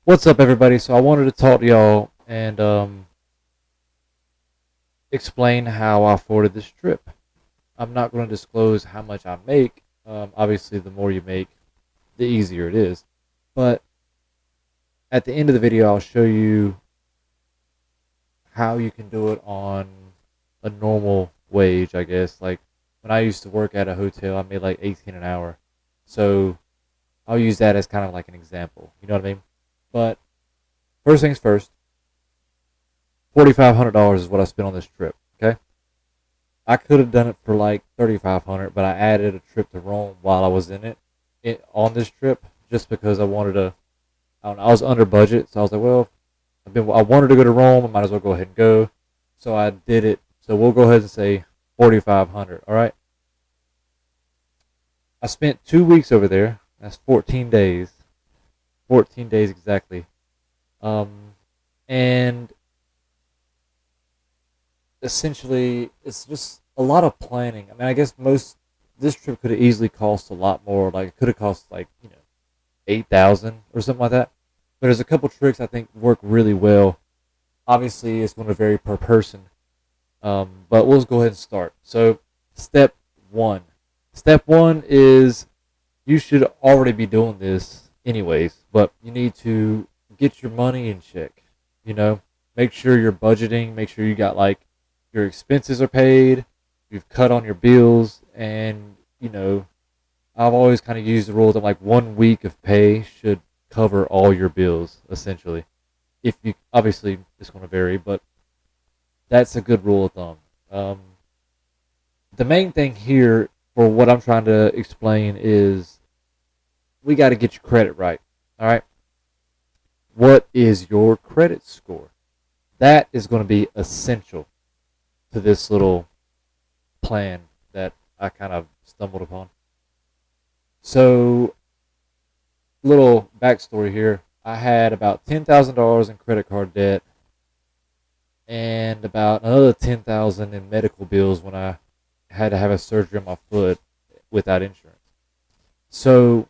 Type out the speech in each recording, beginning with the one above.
What's up, everybody? So I wanted to talk to y'all and explain how I afforded this trip. I'm not going to disclose how much I make. Obviously, the more you make, the easier it is. But at the end of the video, I'll show you how you can do it on a normal wage, I guess. Like when I used to work at a hotel, I made like 18 an hour. So I'll use that as kind of like an example. You know what I mean? But first things first, $4,500 is what I spent on this trip. Okay, I could have done it for like 3,500, but I added a trip to Rome while I was on this trip just because I wanted to. I don't know, I was under budget, so I was like, well, I wanted to go to Rome. I might as well go ahead and go. So I did it. So we'll go ahead and say 4,500. All right. I spent 2 weeks over there. That's 14 days. 14 days exactly. Um, and essentially it's just a lot of planning. I mean, I guess most this trip could have easily cost a lot more. Like it could have cost like 8,000 or something like that. But there's a couple tricks I think work really well. Obviously, it's going to vary per person. But we'll just go ahead and start. So step one. Step one is you should already be doing this anyways, but you need to get your money in check. You know, make sure you're budgeting. Make sure you got like your expenses are paid. You've cut on your bills, and I've always kind of used the rule that like 1 week of pay should cover all your bills essentially. If you obviously it's going to vary, but that's a good rule of thumb. The main thing here for what I'm trying to explain is we got to get your credit right. All right. What is your credit score? That is going to be essential to this little plan that I kind of stumbled upon. So, little backstory here. I had about $10,000 in credit card debt and about another 10,000 in medical bills when I had to have a surgery on my foot without insurance. So,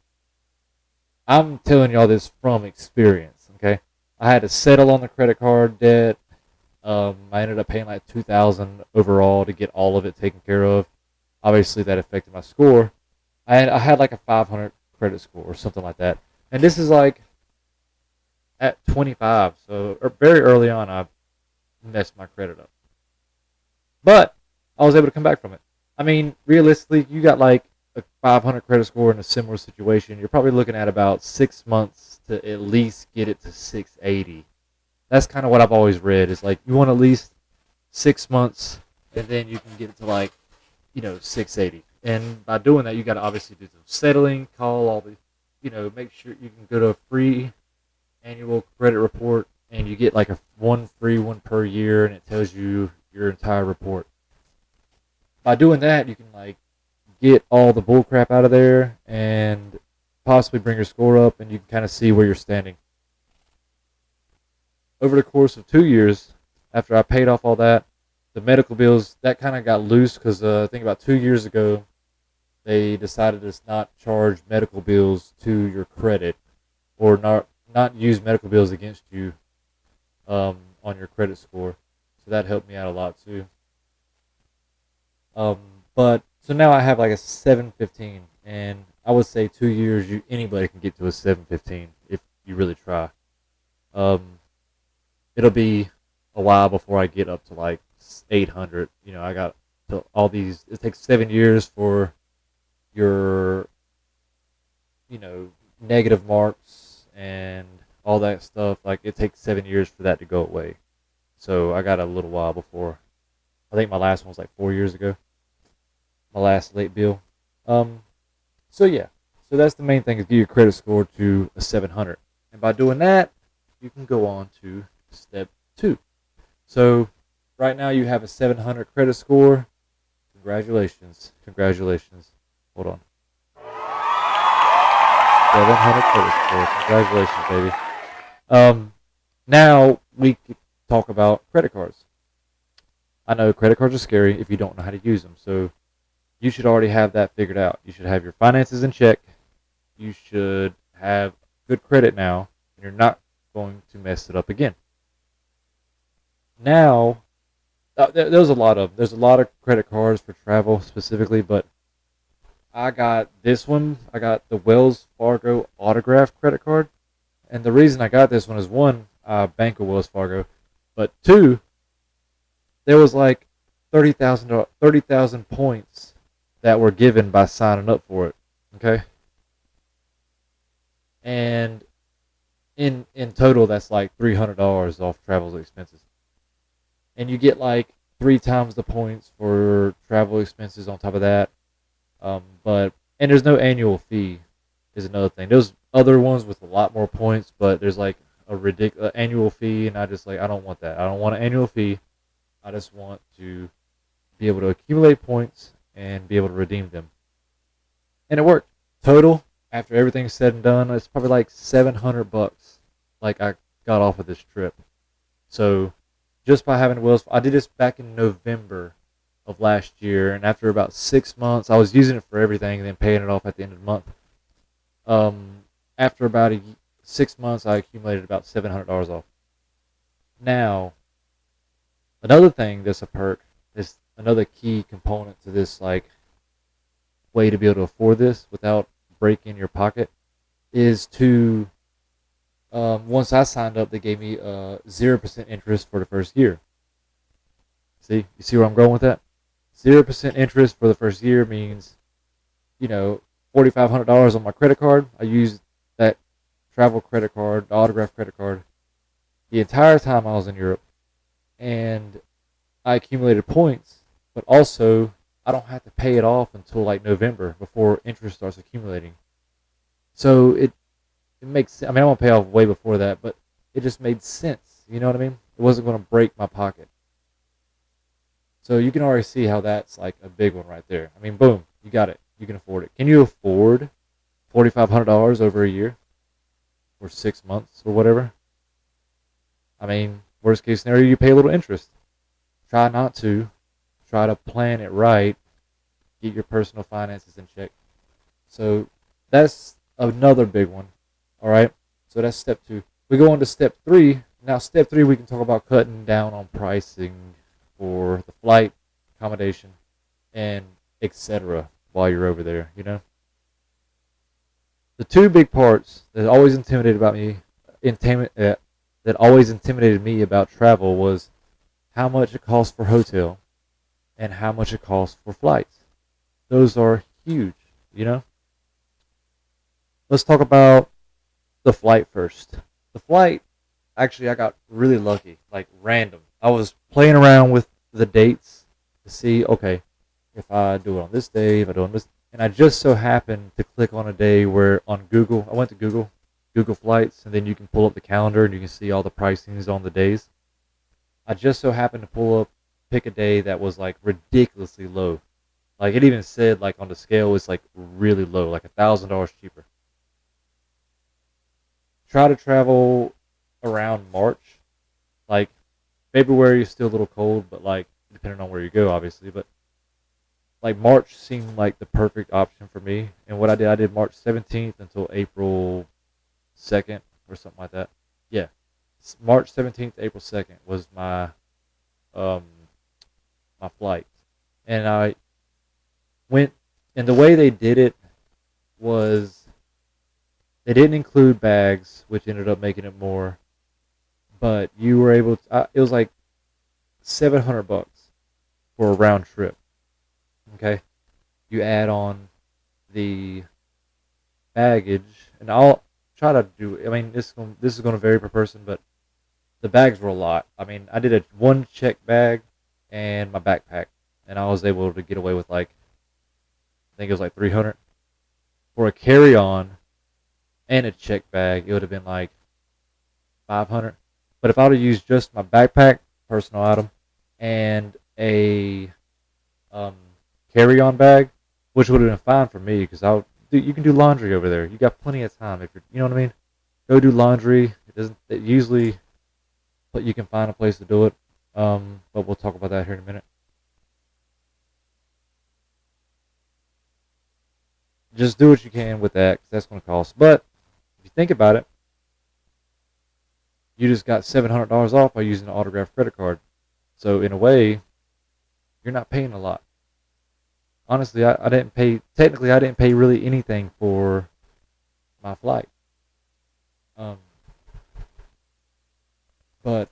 I'm telling y'all this from experience, okay? I had to settle on the credit card debt. I ended up paying like 2,000 overall to get all of it taken care of. Obviously, that affected my score. I had like a 500 credit score or something like that, and this is like at 25, so very early on, I messed my credit up. But I was able to come back from it. I mean, realistically, you got like a 500 credit score in a similar situation, you're probably looking at about 6 months to at least get it to 680. That's kind of what I've always read. Is like you want at least 6 months, and then you can get it to like 680. And by doing that, you got to obviously do some settling, call all the, make sure you can go to a free annual credit report, and you get like a one free one per year, and it tells you your entire report. By doing that, you can like get all the bull crap out of there and possibly bring your score up, and you can kind of see where you're standing. Over the course of 2 years, after I paid off all that, the medical bills that kind of got loose because I think about 2 years ago they decided to not charge medical bills to your credit, or not use medical bills against you on your credit score. So that helped me out a lot too. Um, but so now I have like a 715, and I would say 2 years, anybody can get to a 715 if you really try. Um, it'll be a while before I get up to like 800. I got to all these. It takes 7 years for your negative marks and all that stuff. Like it takes 7 years for that to go away. So I got a little while before. I think my last one was like 4 years ago. My last late bill. Um. So yeah. So that's the main thing is get your credit score to a 700, and by doing that, you can go on to step two. So right now you have a 700 credit score. Congratulations. Congratulations. Hold on. 700 credit score. Congratulations, baby. Um, Now we could talk about credit cards. I know credit cards are scary if you don't know how to use them. So you should already have that figured out. You should have your finances in check. You should have good credit now. And you're not going to mess it up again. Now, there's a lot of credit cards for travel specifically, but I got this one. I got the Wells Fargo autograph credit card, and the reason I got this one is one, Bank of Wells Fargo, but two, there was like 30,000 points that were given by signing up for it. Okay, and in total, that's like $300 off travel expenses, and you get like three times the points for travel expenses on top of that. But and there's no annual fee is another thing. There's other ones with a lot more points, but there's like a ridiculous annual fee, and I don't want that. I don't want an annual fee. I just want to be able to accumulate points and be able to redeem them. And it worked. Total, after everything's said and done, it's probably like $700. Like I got off of this trip. So just by having Wells, I did this back in November of last year, and after about 6 months, I was using it for everything and then paying it off at the end of the month. After about 6 months, I accumulated about $700 off. Now, another thing that's a perk is another key component to this like way to be able to afford this without breaking your pocket is to once I signed up, they gave me 0% interest for the first year. See, you see where I'm going with that? 0% interest for the first year means, $4,500 on my credit card. I used that travel credit card, the autograph credit card, the entire time I was in Europe, and I accumulated points. But also, I don't have to pay it off until like November before interest starts accumulating. So it makes sense. I mean, I'm gonna pay off way before that, but it just made sense. You know what I mean? It wasn't gonna break my pocket. So you can already see how that's like a big one right there. I mean, boom, you got it. You can afford it. Can you afford $4,500 over a year or 6 months or whatever? I mean, worst case scenario, you pay a little interest. Try not to. Try to plan it right. Get your personal finances in check. So that's another big one. All right. So that's step two. We go on to step three. Now, step three, we can talk about cutting down on pricing for the flight, accommodation, and etc. while you're over there. The two big parts that always that always intimidated me about travel was how much it costs for hotel and how much it costs for flights. Those are huge. You know. Let's talk about the flight first. The flight, actually, I got really lucky, like random. I was playing around with the dates to see, okay, if I do it on this day, if I do it on this, and I just so happened to click on a day where on Google, I went to Google Flights, and then you can pull up the calendar and you can see all the pricings on the days. I just so happened to pick a day that was like ridiculously low. Like it even said like on the scale it's like really low, like $1,000 cheaper. Try to travel around March. Like February is still a little cold, but like depending on where you go, obviously. But like March seemed like the perfect option for me. And what I did March 17th until April 2nd or something like that. Yeah, March 17th to April 2nd was um my flight, and I went. And the way they did it was they didn't include bags, which ended up making it more. But you were able to. It was like $700 for a round trip. Okay, you add on the baggage, and I'll try to do. I mean, this is going to vary per person, but the bags were a lot. I mean, I did a one check bag and my backpack, and I was able to get away with like I think it was like 300 for a carry on and a check bag. It would have been like 500. But if I would have used just my backpack, personal item, and a um, carry-on bag, which would have been fine for me because you can do laundry over there. You got plenty of time if you know what I mean. Go do laundry. It doesn't it usually, but you can find a place to do it. But we'll talk about that here in a minute. Just do what you can with that because that's going to cost. But if you think about it, You just got $700 off by using an autographed credit card. So in a way, you're not paying a lot. Honestly, I didn't pay. Technically, I didn't pay really anything for my flight. Um, but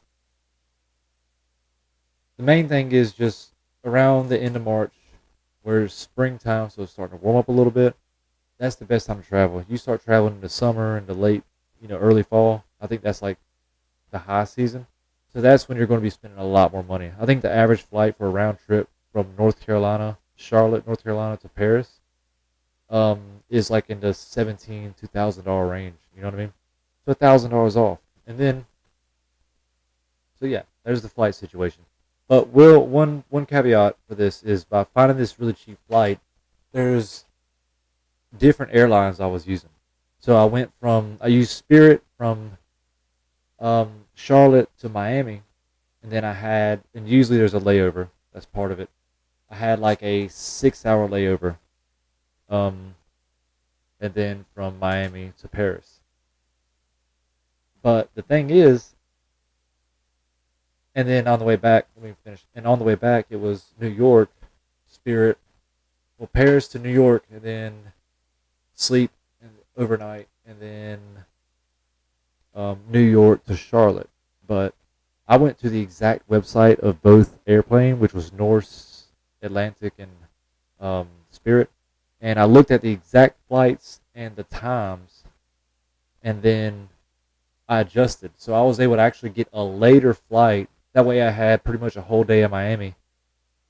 the main thing is just around the end of March, where it's springtime, so it's starting to warm up a little bit. That's the best time to travel. You start traveling in the summer and the late, early fall. I think that's like the high season. So that's when you're going to be spending a lot more money. I think the average flight for a round trip from Charlotte, North Carolina to Paris, is like in the $2,000 range. You know what I mean? So $1,000 off, and then so yeah, there's the flight situation. But one caveat for this is by finding this really cheap flight, there's different airlines I was using. So I used Spirit from Charlotte to Miami, and then and usually there's a layover. That's part of it. I had like a 6 hour layover, um, and then from Miami to Paris. But the thing is, and then on the way back, let me finish. And on the way back, it was New York, Spirit, well, Paris to New York, and then sleep overnight, and then New York to Charlotte. But I went to the exact website of both airplane, which was Norse Atlantic and Spirit, and I looked at the exact flights and the times, and then I adjusted. So I was able to actually get a later flight. That way I had pretty much a whole day in Miami.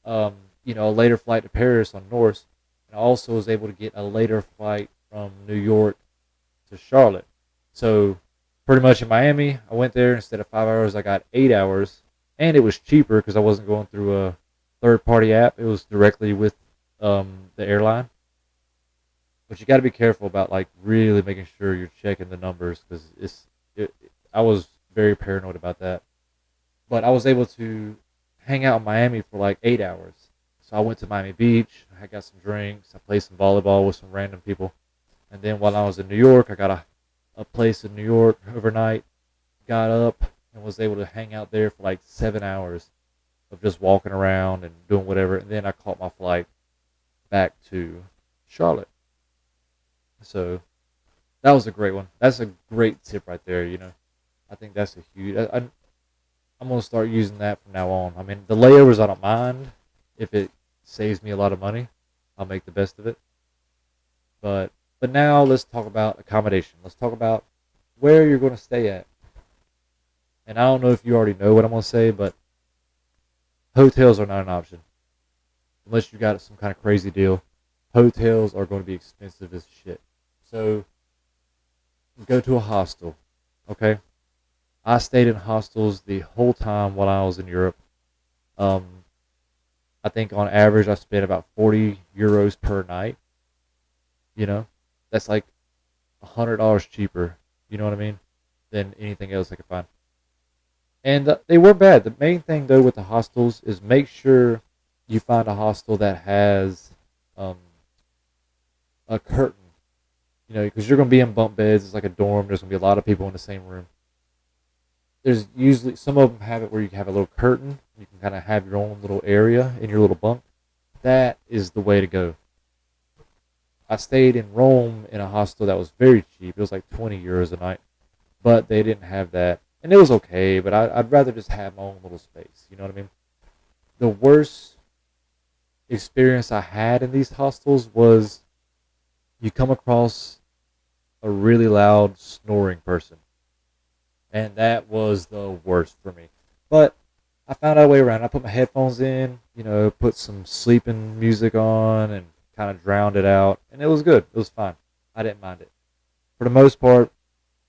Um, a later flight to Paris on Norse. And I also was able to get a later flight from New York to Charlotte. So pretty much in Miami, I went there instead of 5 hours, I got 8 hours. And it was cheaper because I wasn't going through a third party app. It was directly with the airline. But you got to be careful about like really making sure you're checking the numbers because I was very paranoid about that. But I was able to hang out in Miami for like 8 hours. So I went to Miami Beach. I got some drinks. I played some volleyball with some random people. And then while I was in New York, I got a place in New York overnight. Got up and was able to hang out there for like 7 hours of just walking around and doing whatever. And then I caught my flight back to Charlotte. So that was a great one. That's a great tip right there. I think that's a huge. I'm gonna start using that from now on. I mean, the layovers I don't mind if it saves me a lot of money. I'll make the best of it. But now let's talk about accommodation. Let's talk about where you're going to stay at. And I don't know if you already know what I'm gonna say, but hotels are not an option unless you got some kind of crazy deal. Hotels are going to be expensive as shit. So go to a hostel. Okay, I stayed in hostels the whole time while I was in Europe. Um, I think on average I spent about 40 euros per night. You know, that's like $100 cheaper. You know what I mean? Than anything else I could find. And they weren't bad. The main thing though with the hostels is make sure you find a hostel that has um, a curtain. Because you're going to be in bunk beds. It's like a dorm. There's going to be a lot of people in the same room. There's usually some of them have it where you can have a little curtain. You can kind of have your own little area in your little bunk. That is the way to go. I stayed in Rome in a hostel that was very cheap. It was like 20 euros a night, but they didn't have that, and it was okay. But I'd rather just have my own little space. You know what I mean? The worst experience I had in these hostels was you come across a really loud snoring person, and that was the worst for me. But I found out a way around. I put my headphones in, put some sleeping music on, and kind of drowned it out, and it was good. It was fine. I didn't mind it. For the most part,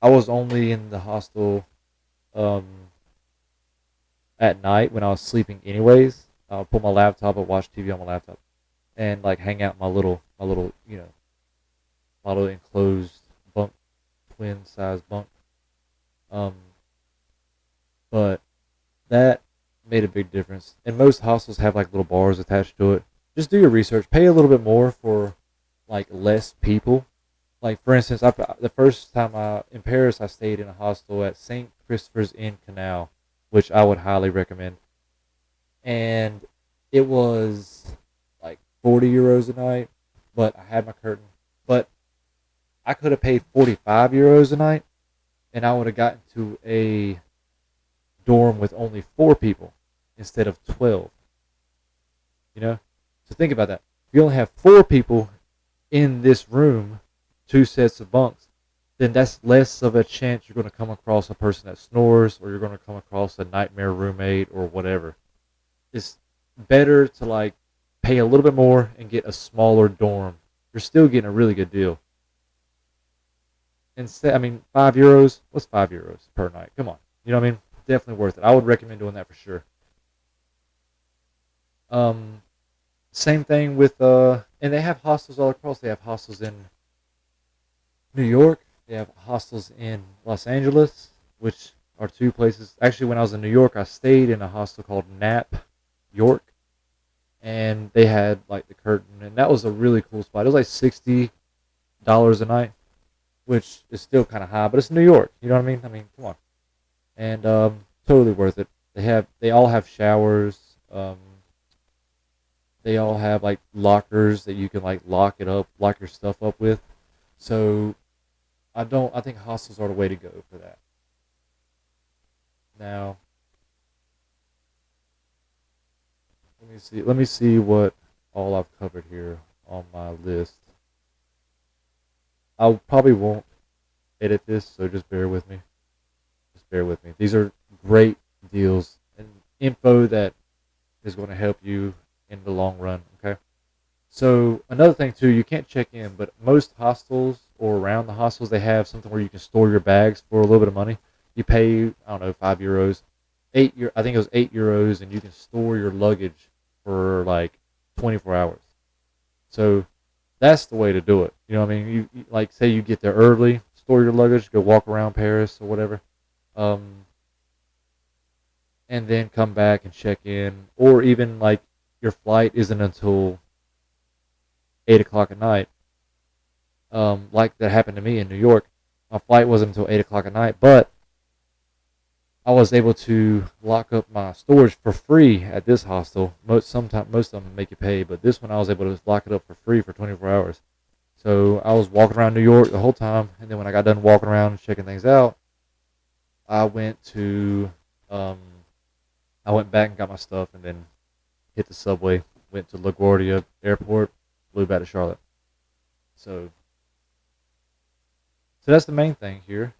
I was only in the hostel um, at night when I was sleeping. Anyways, I'll put my laptop and watch TV on my laptop, and like hang out in my little enclosed bunk, twin size bunk. Um, but that made a big difference. And most hostels have like little bars attached to it. Just do your research. Pay a little bit more for like less people. Like for instance, the first time in Paris, I stayed in a hostel at Saint Christopher's Inn Canal, which I would highly recommend. And it was like 40 euros a night, but I had my curtain. But I could have paid 45 euros a night, and I would have gotten to a dorm with only 4 people instead of 12. You know, so think about that. If you only have 4 people in this room, 2 sets of bunks, then that's less of a chance you're going to come across a person that snores, or you're going to come across a nightmare roommate or whatever. It's better to like pay a little bit more and get a smaller dorm. You're still getting a really good deal. Instead, I mean, 5 euros. What's 5 euros per night? Come on, you know what I mean? Definitely worth it. I would recommend doing that for sure. Um, Same thing with and they have hostels all across. They have hostels in New York. They have hostels in Los Angeles, which are 2 places. Actually, when I was in New York, I stayed in a hostel called Nap York, and they had like the curtain, and that was a really cool spot. It was like $60 a night, which is still kind of high, but it's New York. You know what I mean? I mean, come on, and totally worth it. They all have showers. They all have like lockers that you can like lock your stuff up with. So I think hostels are the way to go for that. Now, let me see what all I've covered here on my list. I probably won't edit this, so just bear with me. Just bear with me. These are great deals and info that is going to help you in the long run. Okay. So another thing too, you can't check in, but most hostels or around the hostels they have something where you can store your bags for a little bit of money. You pay I don't know 5 euros, I think it was 8 euros, and you can store your luggage for like 24 hours. So that's the way to do it. You know what I mean? Like say you get there early, store your luggage, go walk around Paris or whatever, um, and then come back and check in, or even like your flight isn't until 8 o'clock at night. Like that happened to me in New York. My flight wasn't until 8 o'clock at night, but I was able to lock up my storage for free at this hostel. Most of them make you pay, but this one I was able to lock it up for free for 24 hours. So I was walking around New York the whole time, and then when I got done walking around and checking things out, I went to um, I went back and got my stuff, and then hit the subway, went to LaGuardia Airport, flew back to Charlotte. So so that's the main thing here.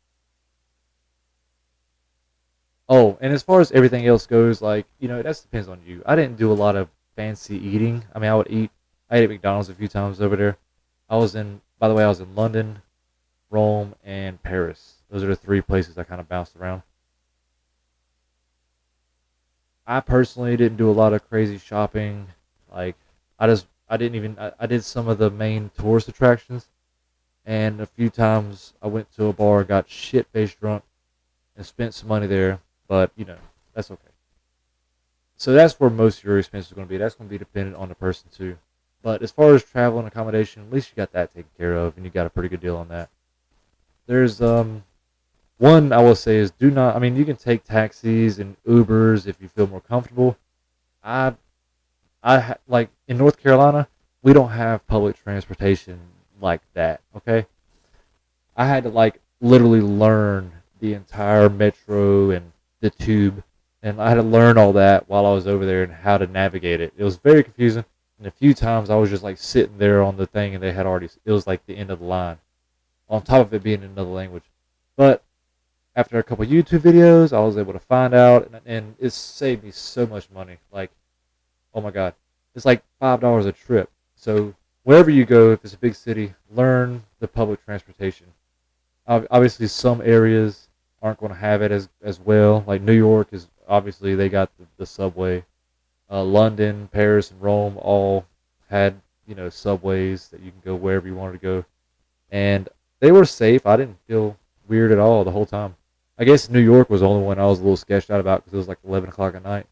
Oh, and as far as everything else goes, like, that depends on you. I didn't do a lot of fancy eating. I mean, I ate at McDonald's a few times over there. By the way, I was in London, Rome, and Paris. Those are the 3 places I kind of bounced around. I personally didn't do a lot of crazy shopping. Like, I didn't even, I did some of the main tourist attractions, and a few times I went to a bar, got shit faced drunk, and spent some money there. But that's okay. So that's where most of your expenses are going to be. That's going to be dependent on the person too. But as far as travel and accommodation, at least you got that taken care of, and you got a pretty good deal on that. There's one I will say is do not. I mean, you can take taxis and Ubers if you feel more comfortable. I like in North Carolina, we don't have public transportation like that. Okay, I had to like literally learn the entire metro and the tube, and I had to learn all that while I was over there and how to navigate it. It was very confusing, and a few times I was just like sitting there on the thing, and they had already. It was like the end of the line. On top of it being in another language, but after a couple YouTube videos, I was able to find out, and it saved me so much money. Like, oh my god, it's like $5 a trip. So wherever you go, if it's a big city, learn the public transportation. Obviously, some areas aren't going to have it as well. Like New York is obviously they got the subway. London, Paris, and Rome all had subways that you can go wherever you wanted to go, and they were safe. I didn't feel weird at all the whole time. I guess New York was the only one I was a little sketched out about because it was like 11 o'clock at night.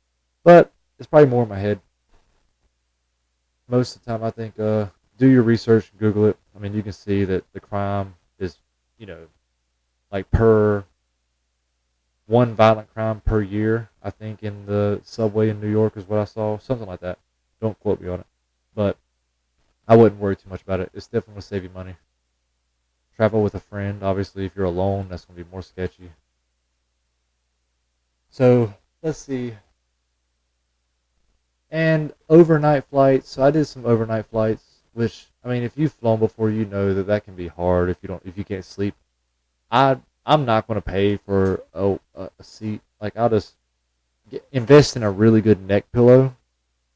But it's probably more in my head. Most of the time, I think do your research, Google it. I mean, you can see that the crime is, you know, like per one violent crime per year. I think in the subway in New York is what I saw, something like that. Don't quote me on it, but I wouldn't worry too much about it. It's definitely gonna save you money. Travel with a friend. Obviously, if you're alone, that's gonna be more sketchy. So let's see. And overnight flights. So I did some overnight flights, which I mean, if you've flown before, you know that that can be hard if you can't sleep. I'm not going to pay for a seat. Like I'll just invest in a really good neck pillow,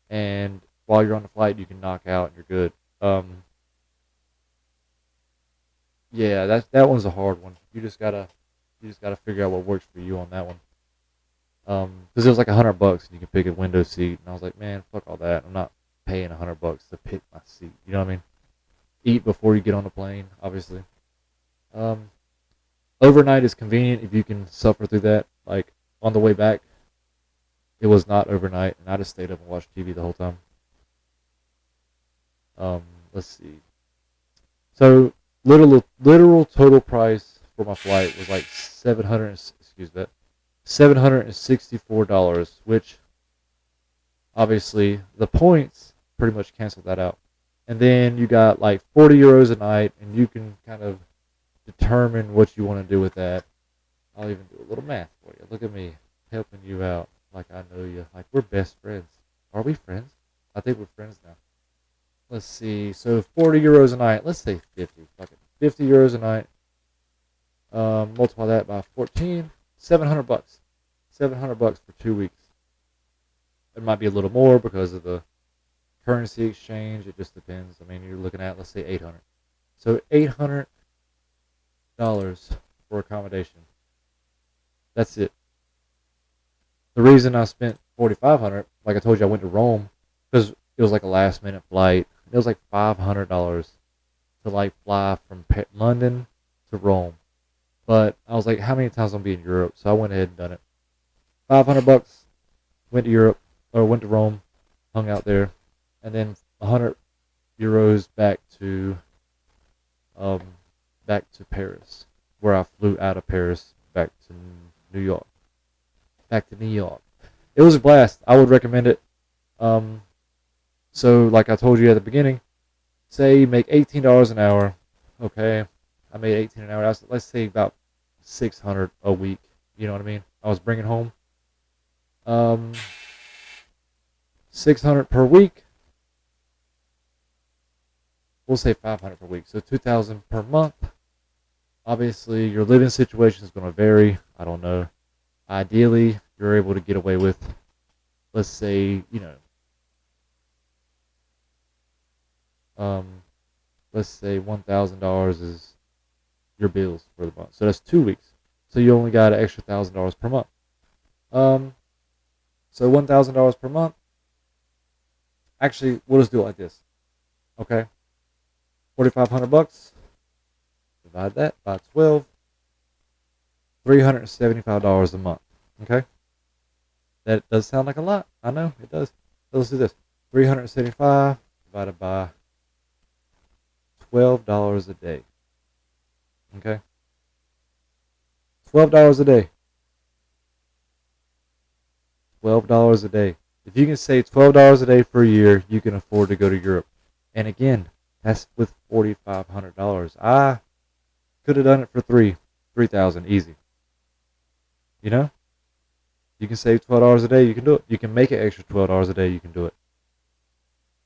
and while you're on the flight, you can knock out and you're good. Um, yeah, that one's a hard one. You just gotta figure out what works for you on that one. Because it was like $100 and you can pick a window seat, and I was like, man, fuck all that. I'm not paying $100 to pick my seat. You know what I mean? Eat before you get on the plane, obviously. Um, Overnight is convenient if you can suffer through that. Like on the way back, it was not overnight, and I just stayed up and watched TV the whole time. Um, let's see. So literal total price for my flight was like 700. Excuse that. $764, which obviously the points pretty much canceled that out. And then you got like 40 euros a night, and you can kind of determine what you want to do with that. I'll even do a little math for you. Look at me helping you out like I know you. Like we're best friends. Are we friends? I think we're friends now. Let's see. So 40 euros a night. Let's say 50. Fuck it. 50 euros a night. Multiply that by 14. 700 bucks. 700 bucks for 2 weeks. It might be a little more because of the currency exchange. It just depends. I mean, you're looking at, let's say, 800. So $800 for accommodation. That's it. The reason I spent 4,500, like I told you, I went to Rome because it was like a last minute flight. It was like $500 to like fly from London to Rome. But I was like, how many times I'm gonna be in Europe? So I went ahead and done it. 500 bucks. Went to Europe or went to Rome, hung out there, and then 100 euros um back to Paris, where I flew out of Paris back to New York. Back to New York. It was a blast. I would recommend it. Um, so like I told you at the beginning, say you make $18 an hour. Okay, I made 18 an hour. Let's say about 600 a week. You know what I mean? I was bringing home 600 per week. We'll say 500 per week. So 2,000 per month. Obviously, your living situation is going to vary. I don't know. Ideally, you're able to get away with, let's say, um, let's say $1,000 is your bills for the month. So that's 2 weeks. So you only got an extra $1,000 per month. Um, so $1,000 per month. Actually, we'll just do it like this. Okay, 4,500 bucks. Divide that by 12. $375 a month. Okay, that does sound like a lot. I know it does. So let's do this. 375 divided by $12 a day. Okay, $12 a day. $12 a day. If you can save $12 a day for a year, you can afford to go to Europe. And again, that's with $4,500. I could have done it for 3,000 easy. You know, you can save $12 a day. You can do it. You can make an extra $12 a day. You can do it.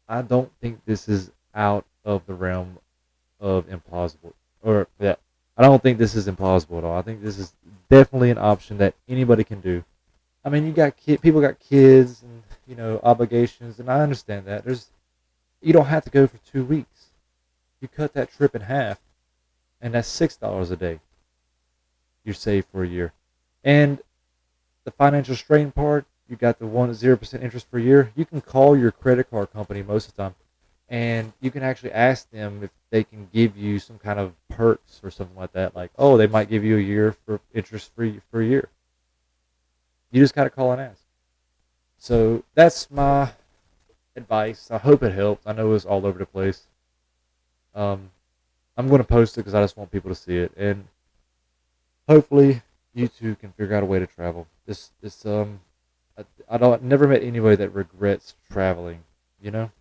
I don't think this is out of the realm of implausible. Or yeah, I don't think this is implausible at all. I think this is definitely an option that anybody can do. I mean, people got kids and obligations, and I understand that. You don't have to go for 2 weeks. You cut that trip in half, and that's $6 a day. You're saved for a year, and the financial strain part, you got the 0% interest per year. You can call your credit card company most of the time, and you can actually ask them if they can give you some kind of perks or something like that. Like, oh, they might give you a year for interest free for a year. You just got to call and ask. So that's my advice. I hope it helped. I know it was all over the place. Um, I'm going to post it because I just want people to see it, and hopefully you two can figure out a way to travel. I don't never met anybody that regrets traveling. You know,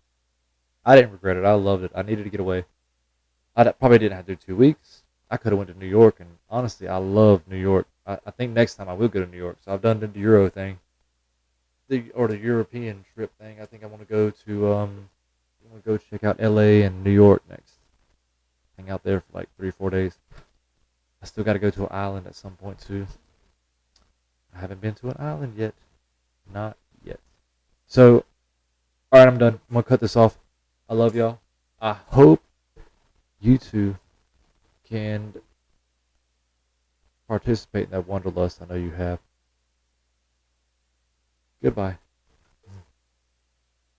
I didn't regret it. I loved it. I needed to get away. Probably didn't have to do 2 weeks. I could have went to New York, and honestly, I love New York. I think next time I will go to New York. So I've done the Euro thing, the European trip thing. I think I want to go to I want to go check out L.A. and New York next. Hang out there for like 3 or 4 days. I still got to go to an island at some point too. I haven't been to an island yet. Not yet. So, all right, I'm done. I'm gonna cut this off. I love y'all. I hope you two can participate in that wanderlust I know you have. Goodbye.